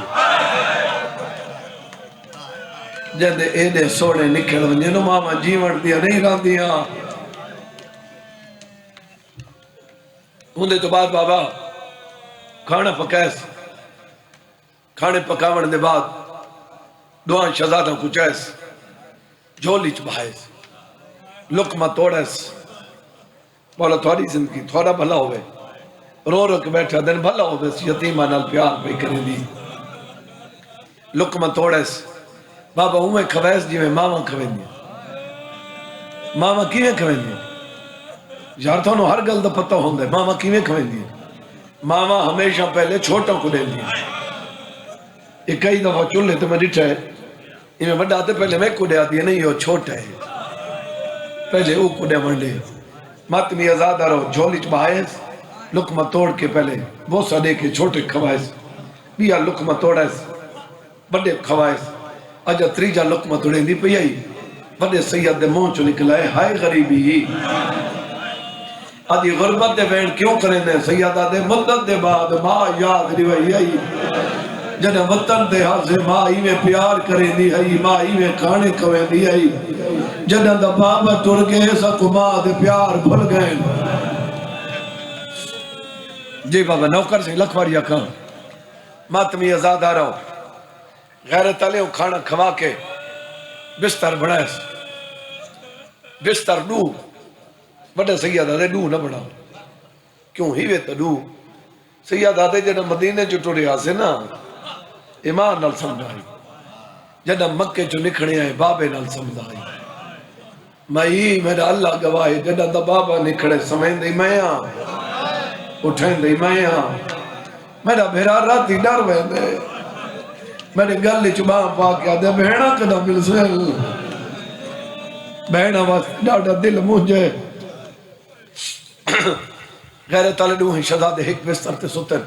جدے ایڈے سوڑے نکل ونجے نو ماما جیون دیا نہیں ران دیا ہوندے تو بعد بابا کھانا پکیس کھانے پکاون دے بعد دوان شہزادہ کو چیس جھولی چ بہائیس لقمہ توڑیس بولا تھوڑی زندگی تھوڑا بھلا ہوئے رو رو کے بیٹھا دن بھلا ہوئے یتیمہ نال پیار پہ کریں دی لقمہ توڑیس بابا ہوں میں کھویس جی میں ماما کھویں دی ماما کیویں کھویں دی یار تھانو ہر گل دا پتہ ہوندے ماما کیویں کھویں دی ماما ہمیشہ پہلے چھوٹا کو دے دی یہ کئی دفعہ چلے تو میں ڈٹھا ہے یہ میں بڑا آتے پہلے میں کو دے آتی ہے نہیں یہ چھوٹا ہے پہلے وہ کو دے منڈے ماتمی ازادہ رہو جھولی چ بہائیس لقمہ توڑ کے پہلے بوسہ دے کے چھوٹے کھوائیس بیا لقمہ توڑیس بڑے کھوائیس اجا تریجا لقمہ توڑیں دی پہ آئی بڑے سید دے مون چو نکلائے ہائے غریبی ہی آدھی غربت دے بین کیوں کریں دے سیدہ دے مدد دے بعد ماں یاد ریوئی آئی جنہ وطن دے حاضر ماں ہی میں پیار کریں دی آئی ماں ہی میں کھانے کویں دی آئی جنہ دا بابا ٹر گئے سکو ماں دے پیار بھل گئے جی بابا نوکر سے لکھواری اکھاں ماتمی ازادہ رہو غیرت علیہ کھانا کھوا کے بستر بڑھائیس بستر ڈو بڑے سیدہ دے ڈو نہ بڑھا کیوں ہی وے تا ڈو سیدہ دے جنہ مدینے جو ٹوڑے آسے نا ایمان نال سمجھائی جنہ مکے جو نکھڑے آئے بابے نال سمجھائی مائی میرا اللہ گواہی جنہ دا بابا نکھڑے سمجھ دی میں اٹھیں دی میں میرا بھیرا راتی ڈر میں دے میرے گل چباں پا کے آدھے بہنا کدا مل سل بہنا واسطے ڈاڑا دل مجھے غیرت والے ڈوہیں شہزادے ایک بستر تے ستن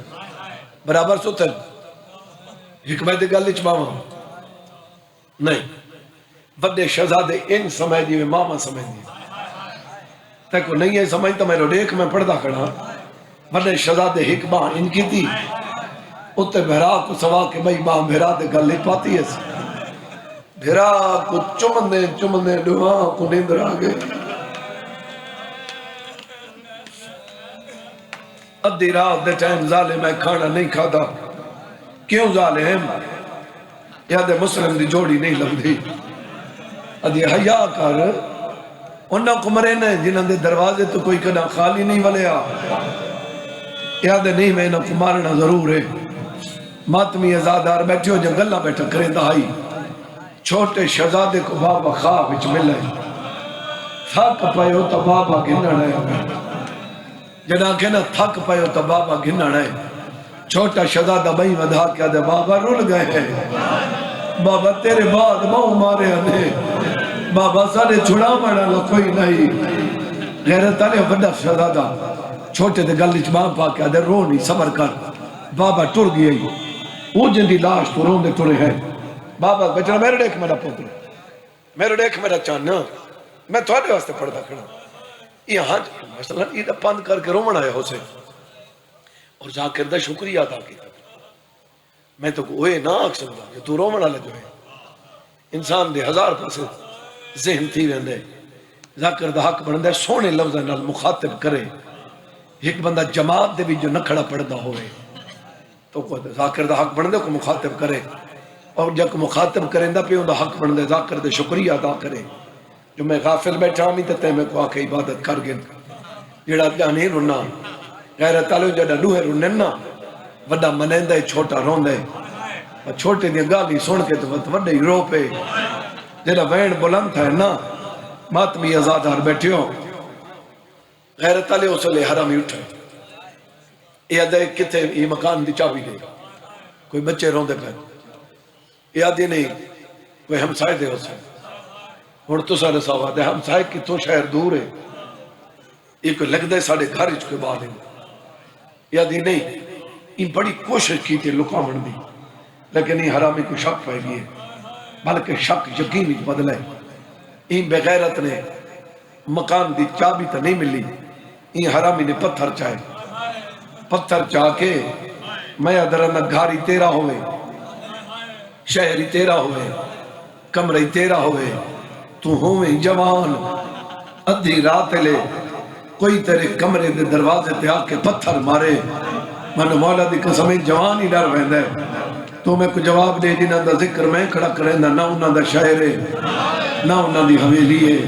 برابر ستن حکمت گل چباں نہیں بڑے شہزادے ان سمجھ دی میں ماما سمجھ دی تیکو نہیں ہے سمجھتا میں روڈیک میں پڑھدا کھڑا بڑے شہزادے ایک باں ان کی تھی اتے بھرا کو سوا کے بھئی باں بھرا دے گل لے پاتی ہے بھرا کو چمندے ڈوہاں کو نیندر آگے ادھی رات دے ٹائم ظالم ہے کھانا نہیں کھادا کیوں ظالم یاد مسلم دی جوڑی نہیں لگ دی ادھی حیاء کر انہاں کو مرے نے جنہاں دے دروازے تو کوئی کنا خالی نہیں والیا یاد نہیں میں انہاں کو مارنا ضرور ہے ماتمی ازادار بیٹھے ہو جب گلہ بیٹھا کریں دہائی چھوٹے شہزادے کو بابا خواب وچ ملے تھک پائے ہو تو بابا گھنڑ ہے جنا کہنا تھک پائے ہو تو بابا گھنڑ ہے چھوٹا شہزادہ بھائی ودھا کیا دے بابا رول گئے ہیں بابا تیرے بعد ماں مارے ہنے بابا سارے چھڑا مانا لو کوئی نہیں غیرت آلے بڑا شہزادہ چھوٹے دے گلی چماں پا کیا دے رو نہیں صبر کر بابا ٹر گئی وہ جن دی لاش تو روندے ٹرے ہیں بابا بچنا میرے دیکھ میرا پوتر میرے دیکھ میرا چانا میں تھوڑے واسطے پڑھتا کھڑا یہاں مثلا یہ پند کر کے رومن آیا ہو سے اور ذاکر دا شکریہ ادا کیا میں تو کوئی نہ اکسل دا کہ تو رومن آلے جو ہے انسان دے ہزار پاسے ذہن تھی رہندے ذاکر دا حق بندے سونے لفظ نال مخاطب کرے ایک بندہ جماعت دے بھی جو نہ کھڑا پڑھدا ہوئے تو ذاکر دا حق بندے کو مخاطب کرے اور جب مخاطب کریں دا پیوں دا حق بندے ذاکر دے شکریہ ادا کرے جو میں غافل بیٹھا ہمیں تے میں کو آکے عبادت کر گئے جڑا جانے رونا غیرت آلے جڑا ڈوہے روننا وڈا منیندہ چھوٹا روندے اور چھوٹے دیا گالی سن کے تو وڈے رو پہ جڑا وین بلند تھا نا ماتمی ازادار بیٹھے ہو غیرت آلے اسلے حرامی اٹھے یہ آدھے کتے یہ مکان دی چابی دے کوئی بچے روندے پہ یہ آدھے نہیں کوئی ہمسائے دے اسے اور تو سارے سوا دے ہمسائے کی تو شہر دور ہے یہ کوئی لگ دے ساڑے گھر اچھ کے بعد ہے یہ آدھے نہیں یہ بڑی کوشش کی تھی لکامن دی لیکن یہ حرامی کو شک پائے گئی بلکہ شک یقین بدلے یہ بغیرت نے مکان دی چابی تا نہیں ملی یہ حرامی نے پتھر چاہے پتھر چاہ کے میں ادھرنا گھاری تیرا ہوئے شہری تیرا ہوئے کمرے تیرا ہوئے تو ہوئے جوان ادھی رات لے کوئی تیرے کمرے دے دروازے تے آ کے پتھر مارے من مولا دی قسمیں جوان ہی ڈر ویندے تو میں کو جواب دے جنہاں دا ذکر میں کھڑا کریں دا نہ انہاں دا شہر ہے نہ انہاں دی حویلی ہے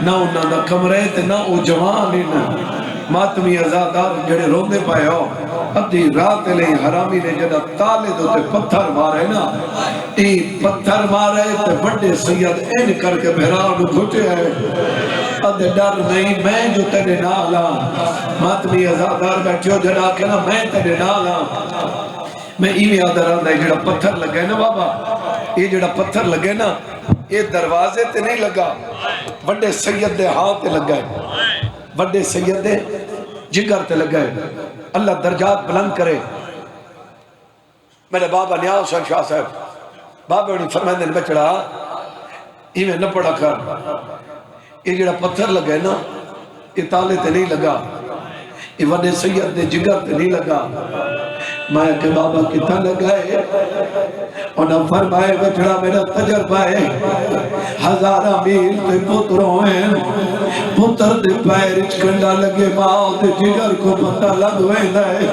نہ انہاں دا کمرے تے نہ او جوان ہے ماتمی ازادار جڑے روندے پائے ہو ادھی رات لے حرامی نے جڑا تالے دو تے پتھر مارے نا این پتھر مارے تے بڑے سید این کر کے بہراؤ نو گھٹے ہے ادھے ڈر نہیں میں جو تیرے نالا ماتمی ازادار بیٹھے ہو جڑا کہنا میں تیرے نالا میں ایویں آدھر آدھا ہے جڑا پتھر لگے نا بابا یہ جڑا پتھر لگے نا یہ دروازے تے نہیں لگا بڑے سید دے ہاتھ تے لگا ہے بڑے سید دے جگر تے لگا ہے اللہ درجات بلند کرے میرے بابا نیاز حسین شاہ صاحب بابا انہیں فرمائندے نے بچڑا ایویں نہ پڑا کر یہ جڑا پتھر لگا ہے نا یہ تالے تے نہیں لگا یہ بڑے سید دے جگر تے نہیں لگا میں کہ بابا کتنا لگائے انہاں فرمائے بچڑا میرا تجربہ ہے ہزارہ میل تے پتروں ہیں پتر دے پیر کنڈا لگے ماں دے جگر کو پتہ لگ ویندہ ہے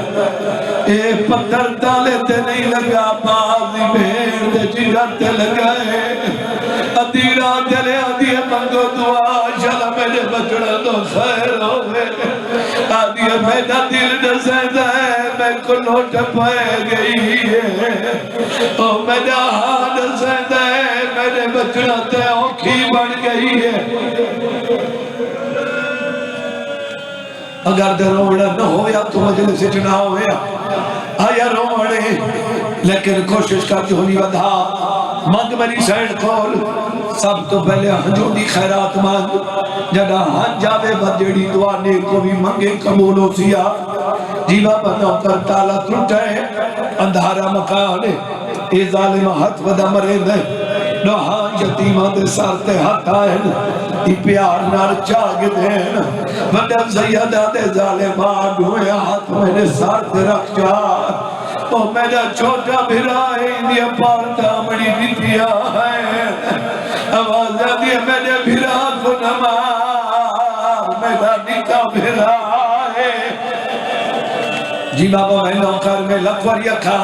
اے پتھر تالے تے نہیں لگا بازی بھیڑ دے جگر تے لگائے ادیرہ دلے آدھی منگو دعا شلا میرے بچڑا تو سیر ہوئے آدھی میرا دل نسیدہ ہے میں کو لوٹ پائے گئی ہے او میرا ہاں نسیدہ ہے میرے بچڑا تے اوکھی بڑھ گئی ہے اگر دے روڑا نہ ہویا تو مجلس نہ ہویا آیا روڑے لیکن کوشش کر جھولی ودھا منگ میری سائن کھول سب تو پہلے ہنجوں دی خیرات مانگ جڑا ہن جاوے بجڑی دعا نیک کو بھی منگے قبول ہو سیا جیوا بنو کر تالا ٹوٹے اندھارا مکان اے ظالم ہاتھ ودا مرے دے نوہاں یتیمہ دے سارتے ہاتھ آئین ای پیار نار چاگ دین وڈم زیادہ دے ظالمان ڈھوئے ہاتھ میں نے سارتے رکھ جا او میرا چھوٹا بھرائے اندیا پار دامنی بیتیا ہے آواز دیا میرے بھرا کو نمار میرا نکا بھرائے جی بابا میں نوکر میں لکھوری اکھا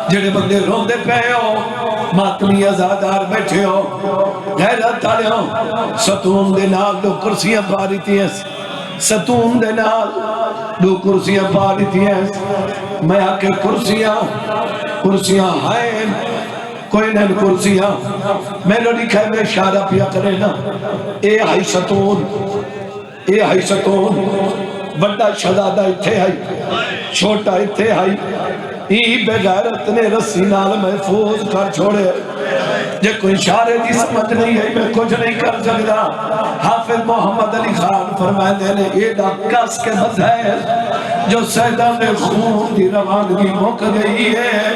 جڑے بندے رون دے پہ ہو ماتمی ازادار بیٹھے ہو غیرت تالے ہو ستون دے نال دو کرسیاں پاری تھی ہیں ستون دے نال دو کرسیاں پاری تھی ہیں میں آکے کرسیاں ہائیں کوئی نہیں کرسیاں میں نے لکھا ہے میں اشارہ پیا کرے نا اے ہائی ستون بڑا شہزادہ اتھے ہائی چھوٹا اتھے ہائی ای بغیرت نے رسی نال محفوظ کر چھوڑے جے کوئی اشارے دی سمجھ نہیں ہے میں کچھ نہیں کر سکتا حافظ محمد علی خان فرمائے دینے یہ دا کس کے مزید جو سیدان خون دی روانگی مک گئی ہے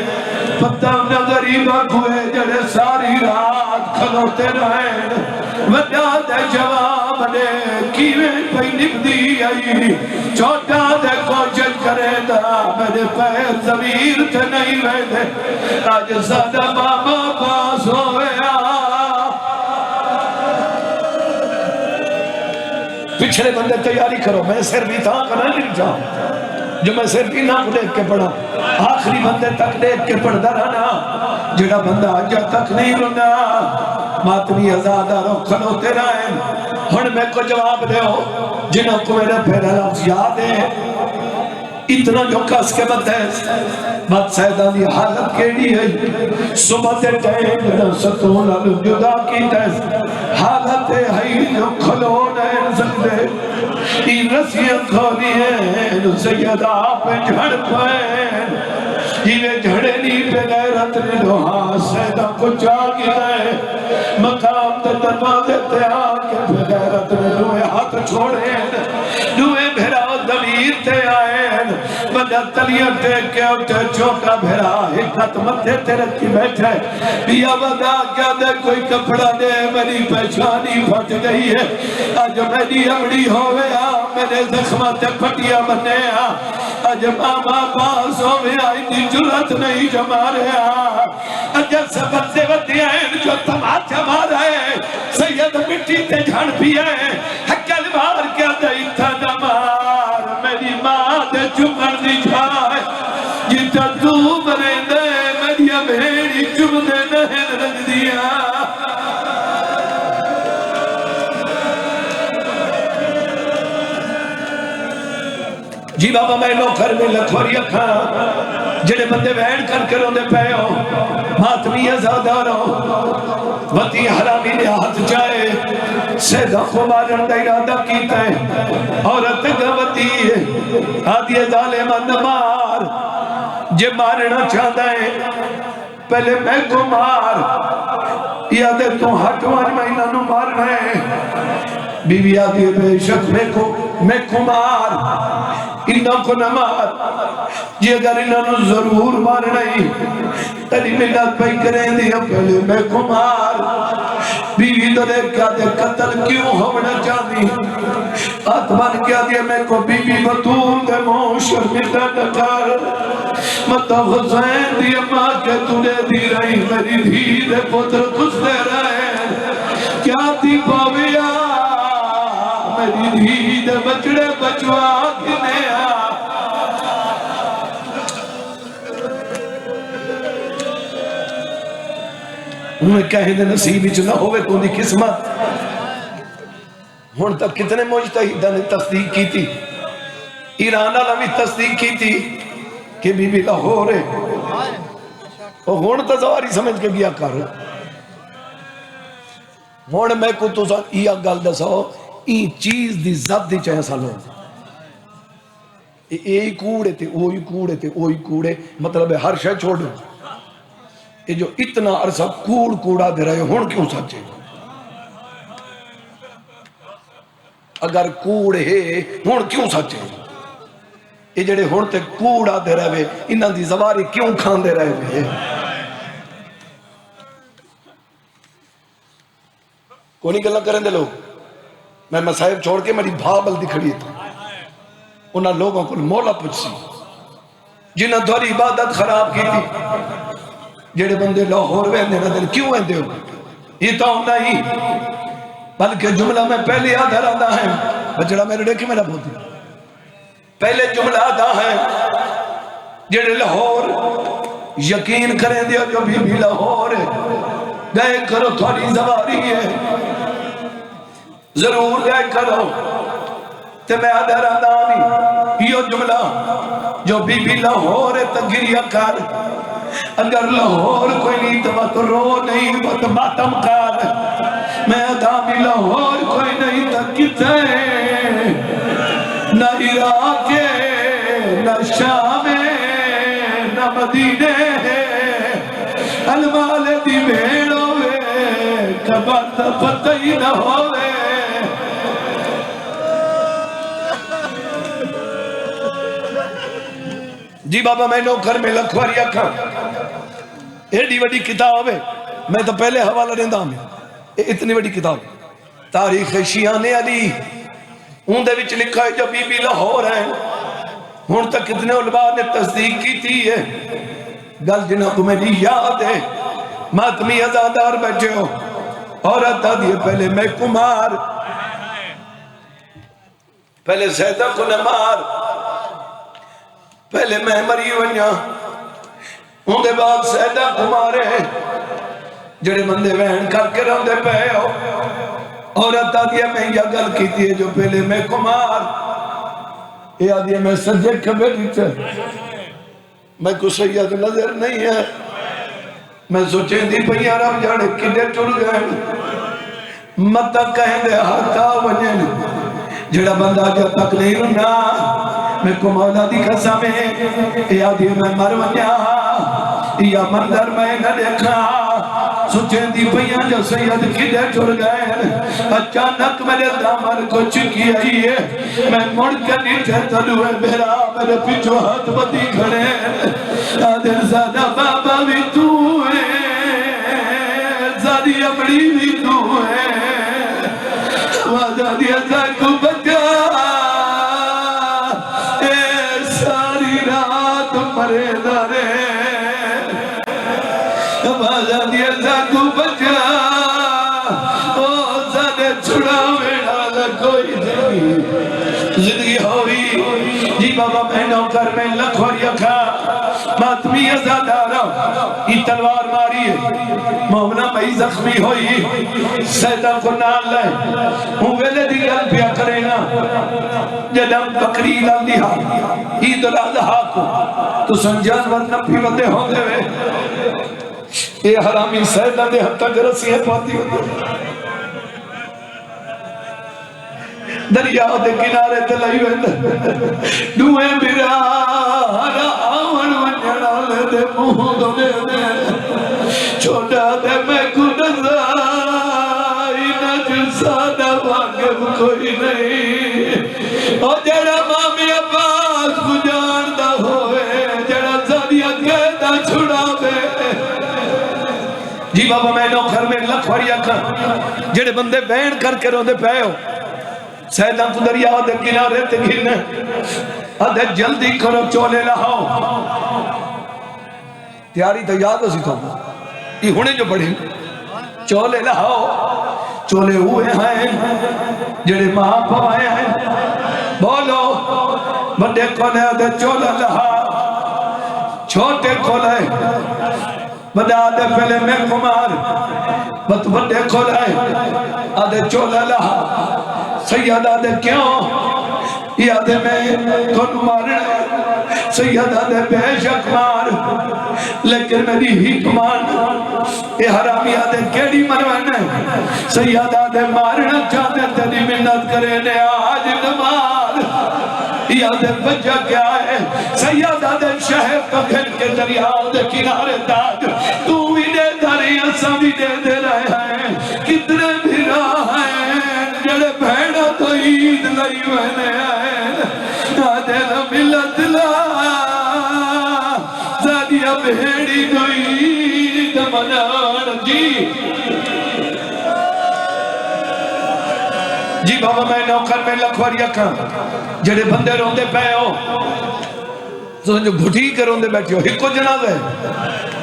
پتہ نظریبہ کوئے جڑے ساری رات کھلوتے رہیں وڈا دے جواب نے کیویں پہی نبدی آئی چھوٹا دے کوشش کرے دا میرے پیر ضمیر تے نہیں ویدے آج سادہ بابا پاس ہویا پچھلے بندے تیاری کرو میں سر بھی تھا کرنا نہیں جاؤں جو میں صرف ہی نام دیکھ کے پڑھا آخری بندے تک دیکھ کے پڑھتا رہنا جڑا بندہ آجا تک نہیں رہنا ماتمی ازادہ رو کھلوتے رہیں ہن میں کو جواب دے ہو جنہوں کو میرے پہلے لفظ یاد ہے اتنا جو کس کے بات ہے بات سیدہ دی حالت کیڑی ہے صبح تے ٹائم نہ ستون علو جدا کی تیس حالت ہے جو کھلو نہیں سکتے ای رسیاں کھولی ہیں نو سیدہ پہ جھڑ پائیں جیوے جھڑے نہیں پہ غیرت نے لوہاں سیدہ کو چاگی ہے مقام تے دروازے تے آکے پہ غیرت نے لوہے ہاتھ چھوڑے لوہے بھیرا ضمیر تے آئے بندہ تلیاں دیکھ کے اٹھے چھوٹا بھیرا حکمت مدھے تے رکھی بیٹھے بیا بدا کیا دے کوئی کپڑا دے میری پہچانی پھٹ گئی ہے آج میری امڑی ہویا میرے زخمت پھٹیا بنے آج ماما پاس ہویا اتنی جرت نہیں جما رہا آج سبت سے ودیائیں جو تماچہ مارا ہے سید مٹی تے جھڑ بھی ہے حکل مار کیا دے اتنا مار میری ماں دے چمر دی جھائے جتا تو مرے دے میری بھیڑی چم دے نہن رکھ دیا جی بابا میں نوکر میں لکھوری اکھا جڑے بندے وین کر کے روندے پہ ہو ماتمی ازادہ رو وطی حرامی نے ہاتھ جائے سیدہ کو مارن دا ارادہ کیتا ہے عورت گوتی ہے آدھی ظالمان مار جے مارنا چاہتا ہے پہلے میں کو مار یادے تو ہٹوان مہینہ نو مارنا ہے بیوی آدھی بے شک میں کو مار انہوں کو نہ مار جی اگر انہوں نے ضرور مارنا ہی تری منت پہ کریں دیا پہلے میں کو مار بیوی تو دیکھ کیا دے قتل کیوں ہونا چاہتی آتمان کیا دیا میں کو بیوی بطول دے موشر مٹا نکار مطا حسین دیا ماں کے تُنے دی رہی میری دھی دے پتر کچھ دے رہے کیا دی پاویا میری دھی دے بچڑے بچوا گھنے انہیں کہیں دے نصیب ہی نہ ہوئے تو دی قسمت ہون تک کتنے مجتہدہ نے تصدیق کی تھی ایران والا بھی تصدیق کی تھی کہ بی بی لاہور ہے اور ہون تزواری سمجھ کے گیا کر ہون میں کو تو ساتھ یہ گل دساؤ ای چیز دی ذات دی چاہے سالوں کوڑے تے اوہی کوڑے تے اوہی کوڑے مطلب ہے ہر شے چھوڑ یہ جو اتنا عرصہ کوڑ کوڑا دے رہے ہون کیوں سچے؟ اگر کوڑ ہے ہون کیوں سچے؟ یہ جڑے ہون تے کوڑا دے رہے انہاں دی زواری کیوں کھان دے رہے؟ کونی گلہ کریں دے لوگ؟ میں مسائب چھوڑ کے میری بھا بلدی کھڑی تھا، انہاں لوگوں کو مولا پچھسی جنہاں دوری عبادت خراب کی تھی، جڑے بندے لاہور ویندے نہ دل کیوں ویندے ہو؟ یہ تو نہیں بلکہ جملہ میں پہلے آدھر آدھا ہے بچڑا میرے ڈیکھے میں نہ بھوتی پہلے جملہ آدھا ہے جڑے لاہور یقین کریں دیا جو بھی لاہور گئے کرو تھوڑی زواری ہے ضرور گئے کرو تے میں آدھر آدھا نہیں یہ جملہ جو بھی لاہور تگریہ کر اگر لاہور کوئی نہیں تو رو نہیں تو ماتم کر میں آدھا بھی لاہور کوئی نہیں تو کتے نہ عراق نہ شام نہ مدینے المال دی بھیڑ ہوئے کبھت پتہ ہی نہ ہوئے جی بابا میں نوکر میں لکھواری اکھا ایڈی وڈی کتاب ہے میں تو پہلے حوالہ دیندہ ہوں اتنی وڈی کتاب تاریخ شیعان علی ان دے وچ لکھا ہے جو بی لاہور ہیں ہون تک کتنے علماء نے تصدیق کی تھی ہے گل جنہوں کو میری یاد ہے ماتمی ازادار بیٹھے ہو عورت آدھی پہلے میں کمار پہلے سیدہ کو نمار پہلے میں مری ونیا ان دے بعد سیدہ کمارے جڑے بندے وین کر کے رہن دے پہ ہو عورت آدھی میں یہ گل کی تھی جو پہلے میں کمار یہ آدھی میں سجے کبھے دیتے میں کو سید نظر نہیں ہے میں سوچیں دی پہیا رب جانے کدے ٹر گئے مت کہیں دے ہاتھا ونین جڑا بندہ جو تک نہیں رنا میں کو مولا دی قسم ہے یا دی میں مر ونیا یا مندر میں نہ دیکھا سوچیں دی پہیا جو سید کدے ٹر گئے اچانک میرے دامن کو چکی آئی ہے میں مڑ کے نیچے تلوے میرا میرے پیچھو ہاتھ بدی کھڑے آدھر زیادہ بابا بھی تو ہے زیادی اپڑی بھی تو ہے وعدہ دیا جائے کو بچا اے ساری رات مرے دارے وعدہ دیا جائے کو بچا او زیادہ چھڑا میرا لکوئی زندگی ہوئی جی بابا میں نوکر میں لکھوری اکھا ماتمی ازادارا یہ تلوار ماری ہے مومنہ بھائی زخمی ہوئی سیدہ کو نال لائے ہوں ویلے دی گل پیا کرینا جدم بکری لاندی ہاں عید الاضحیٰ کو تو سنجان ورنہ بھی ودے ہوں دے وے اے حرامی سیدہ دے حد تک رسی ہے پاتی ہوتی دریا دے کنارے تلائی ویند دوئے میرا آون ونجڑا لے دے موہ دو دے دے چھوٹا دے میں کو نظائی نجل سادہ واقف کوئی نہیں او جڑا مامی عباس کو جاندہ ہوئے جڑا زادیہ کہتا چھڑا بے جی بابا میں نوکر میں لکھوری اکھا جڑے بندے بین کر کے روندے پہ ہو سیدہ کو دریا دے کنارے تے گھرنے ادھے جلدی کرو چولے لہاؤ تیاری تو یاد ہو سی تو یہ ہونے جو بڑھے چولے لہاؤ چولے ہوئے ہیں جڑے ماں پوائے ہیں بولو بڑے کولے ادھے چولے لہا چھوٹے کولے بڑے آدھے پہلے میں کمار بڑے کولے آدھے چولے لہا سیدہ دے کیوں یہ آدھے میں کن مارنے سیدہ دے بے شک مار لیکن میری حکمان یہ حرامی آدھے کیڑی مروانے سیدہ دے مارنا چاہتے تیری منت کرے نے آج نمار یہ آدھے بچہ کیا ہے سیدہ دے شہر کا پھر کے دریاؤ دے کنارے تاج تو بھی اصا بھی دے دے رہے ہیں کتنے بھرا ہیں جڑے بھیڑا تو عید لئی وینے ہیں آدھے نا ملت لا زادیا بھیڑی تو عید منان جی بابا میں نوکر میں لکھواری اکھاں جڑے بندے روندے پے ہو سمجھو گھٹی کے روندے بیٹھے ہو ایک کو جنازہ ہے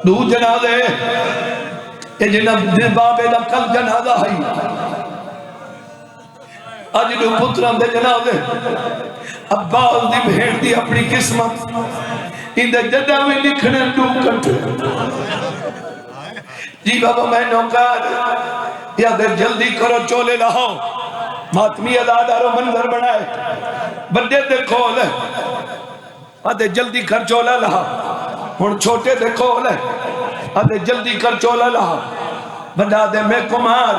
دو جنازہ ہے یہ جناب بابے دا کل جنازہ ہے آج دو پتران دے جنازے عباس دی بھیڑ دی اپنی قسمت ان دے جدہ میں نکھنے دو کٹھے جی بابا میں نوکر یا دے جلدی کرو چولے لاؤ ماتمی ادادارو منظر بنائے بڑے دے کھول آدھے جلدی کر چولا لاؤ ہن چھوٹے دے کھول آدھے جلدی کر چولا لاؤ بڑا دے میں کمار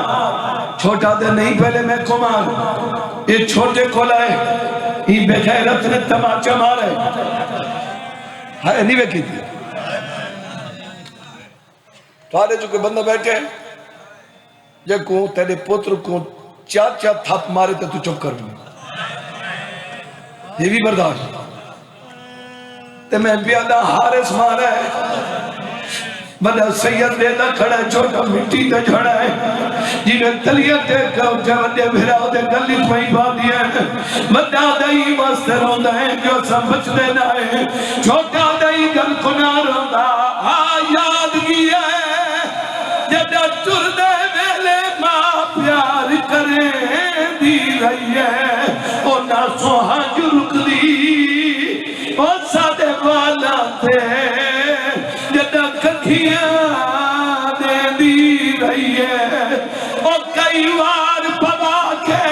چھوٹا دے نہیں پہلے میں کمار یہ چھوٹے کھولا ہے یہ بے غیرت نے تماچہ مارے ہائے نہیں بے کی تھی توارے جو کہ بندہ بیٹھے جے کو تیرے پتر کو چاچا تھپ مارے تو چپ کر لوں یہ بھی برداشت تے میں پیادہ حارس مارا ہے بڑا سید دیدہ کھڑا ہے چھوٹا مٹی تے جھڑا ہے جنہیں تلیت دے کھوچا بڑے بھراؤ دے گلی پہی با دیا ہے بڑا دائی واسطے روندہ ہے جو سمجھ دینا ہے چھوٹا دائی گل کنا روندہ یاد کیا ہے جدہ چردے میلے ماں پیار کریں دی رہی ہے او نہ سوہاں جو رک دی او سادے والا تھے جدہ ککھیاں دے دی رہی ہے او کئی وار پوا کے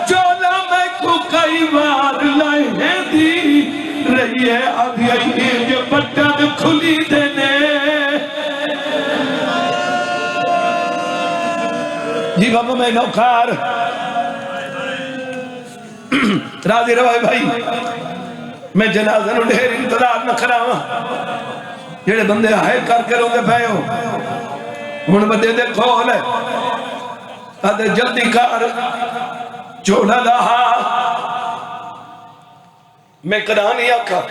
چولا میں کو کئی وار لائے دی رہی ہے اب یہی جو بٹن کھلی دینے جی بابا میں نوکار راضی روائے بھائی میں جنازہ نو ڈھیر انتظار نہ کراؤں جڑے بندے آئے کر کے روندے پے ہو ہن بندے دے کھول ہے آدھے جلدی کار چوڑا لہا میں قرآنی آکھا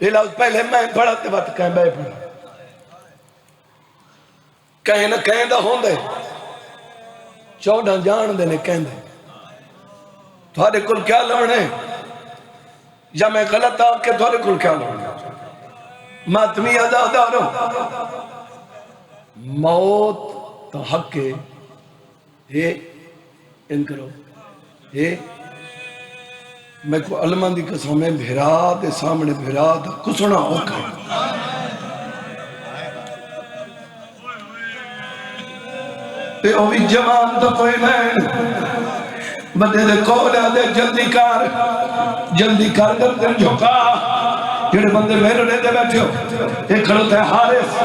یہ لفظ پہلے میں پڑھاتے وقت کہیں بے پڑھا کہیں نہ کہیں دا ہوں دے چوڑا جان دے نے کہیں دے تھوڑے کل کیا لونے یا میں غلط آپ کے تھوڑے کل کیا لونے ماتمی ازادارو موت تو حق کے ان کرو میں کو علمان دی قسم میں بھیرا دے سامنے بھیرا دے کسنا ہوکا تے اوی جوان تو کوئی نہیں بندے دے کولے دے جلدی کار گردن جھوکا جڑے بندے میرے لے دے بیٹھے ہو ایک کھڑو تے حارث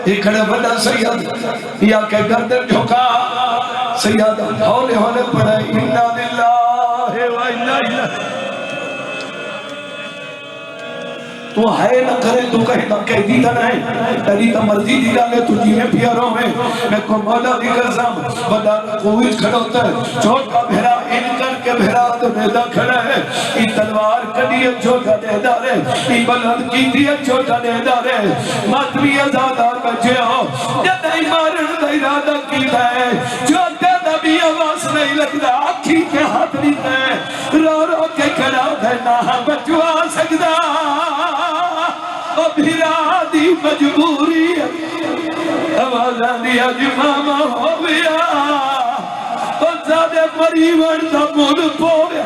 ایک کھڑے بندہ سید یا کہ گردن جھوکا سید ہولے ہونے پڑے انا للہ و انا الیہ تو ہے نہ کرے تو کہہ دیتا نہیں تیری تا مرضی دی ڈالے تو جینے پیاروں میں میں کو مولا دی قسم بڑا کوئی کھڑا ہوتا ہے چھوٹا بھیرا ان کر کے بھیرا تو نیدہ کھڑا ہے ای تلوار کڑی ہے چھوٹا نیدہ رہے ای بلند کی دی ہے چھوٹا نیدہ رہے ماتمی ازادار بچے ہو جب نہیں مارن دا ارادہ کی ہے چھوٹے نبی آواز نہیں لگتا آکھی کے ہاتھ نہیں ہے رو رو کے کھڑا ہے نہ بچوا سکتا او بھیرا دی مجبوری آوازان دیا جی ماما ہو گیا او زیادہ مریون دا مول پوریا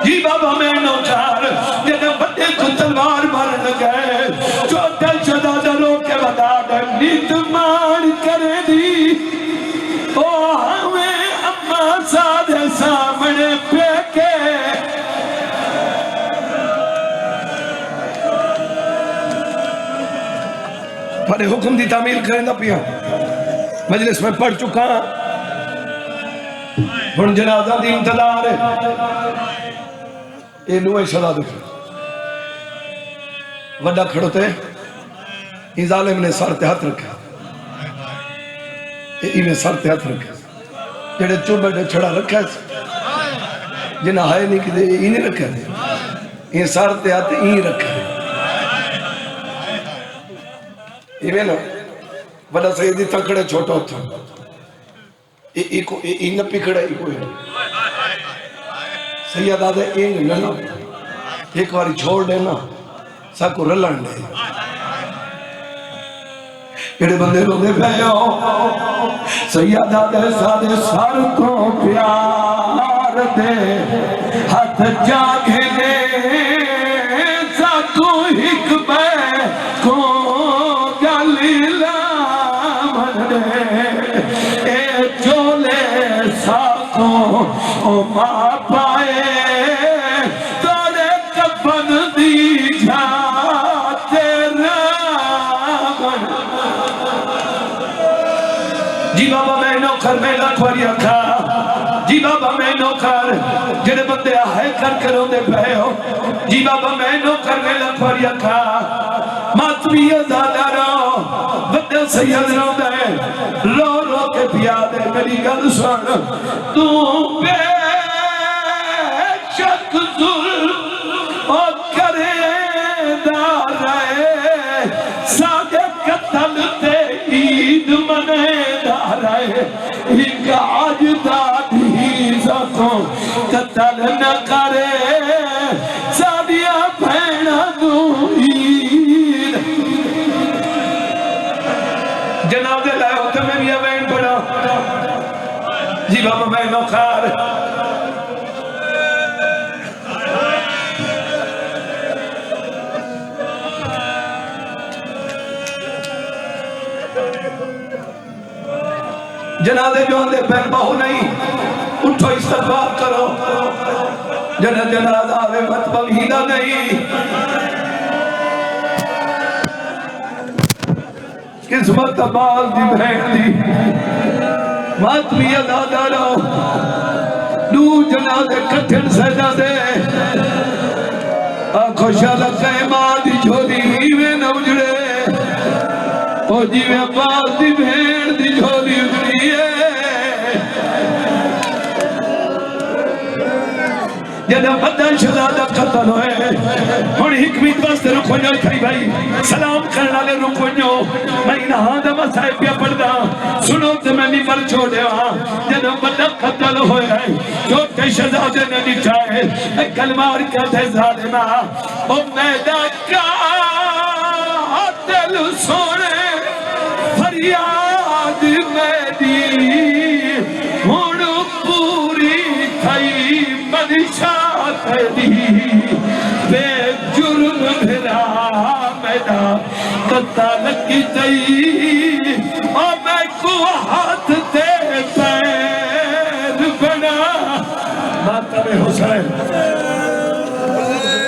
جی بابا میں نوچار جنہ بڑے کو تلوار مارن گئے چھوٹے شدہ دروں کے بدا دے نیت مار کرے دی او ہمیں اماں سادے سامنے پھیکے بڑے حکم دی تعمیل کریں دا پیا مجلس میں پڑھ چکا ہن جنازہ دی انتظار ہے اے نوے شدا دیکھ وڈا کھڑو تے این ظالم نے سر تے ہاتھ رکھا، ایویں سر تے ہاتھ رکھا، جڑے چوبے تے چھڑا رکھا جنہ ہائے نہیں کہ یہ نہیں رکھا دے، یہ سر تے ہاتھ این رکھا ہے، ایویں نا وڈا سیدی تکڑے چھوٹا تھا، این نہ پکڑا ایکو ہے، سید آدھے این لنا ایک باری چھوڑ دینا ساکو رلن دے، ایڈے بندے لوگے پہیو سید آدھے سادے سر کو پیار دے ہاتھ جاگے دے ساکو ہک بے کو گلی لامن دے اے چولے ساکو او ماں پائے توڑے کفن دی جاتے رامن جی بابا میں نوکر میں لکھواری رکھا جی بابا میں نوکر جڑے بندے آئے کر کے رو دے پہے ہو جی بابا میں نوکر میں لکھواری رکھا ماتمی ازادہ رو بندے سید رو دے رو رو کے پیا دے میری گل سن تو بے شک ظلم او کرے دار رہے سادے قتل تے عید منے دار رہے ایک آج دادی سکوں قتل نہ کرے سادیا بھینا دو عید جنازے لائے ہوتے میں بھی اوین پڑا جی بابا میں نوکار جنازے جو اندے پہن بہو نہیں اٹھو استغفار کرو جنازہ آوے مت بغیدہ نہیں قسمت بال دی بہن دی ماتمی ازادہ رو دو جنازے کٹھن سجا دے آنکھو شالکہ ماں دی جھولی ہیوے نہ اجڑے او جیوے بال دی بہن دی جھولی اجڑی ہے جنہ بدن شہزادہ قتل ہوئے ہون حکمیت باستے رکھو جو کھائی بھائی سلام کرنا لے رکھو جو میں انہاں دا مسائب پیا پڑھدا سنو تے میں ممبر چھوڑے ہاں جنہ بدن قتل ہوئے چھوٹے شہزادے نے نٹھائے ایک کلمار کہتے ظالمہ او میدہ کا دل سونے فریاد میری ہون پوری تھئی منشاہ تیری بے جرم بھرا میرا قتل کی تئی اور میں کو ہاتھ دے پیر بنا ماتم حسین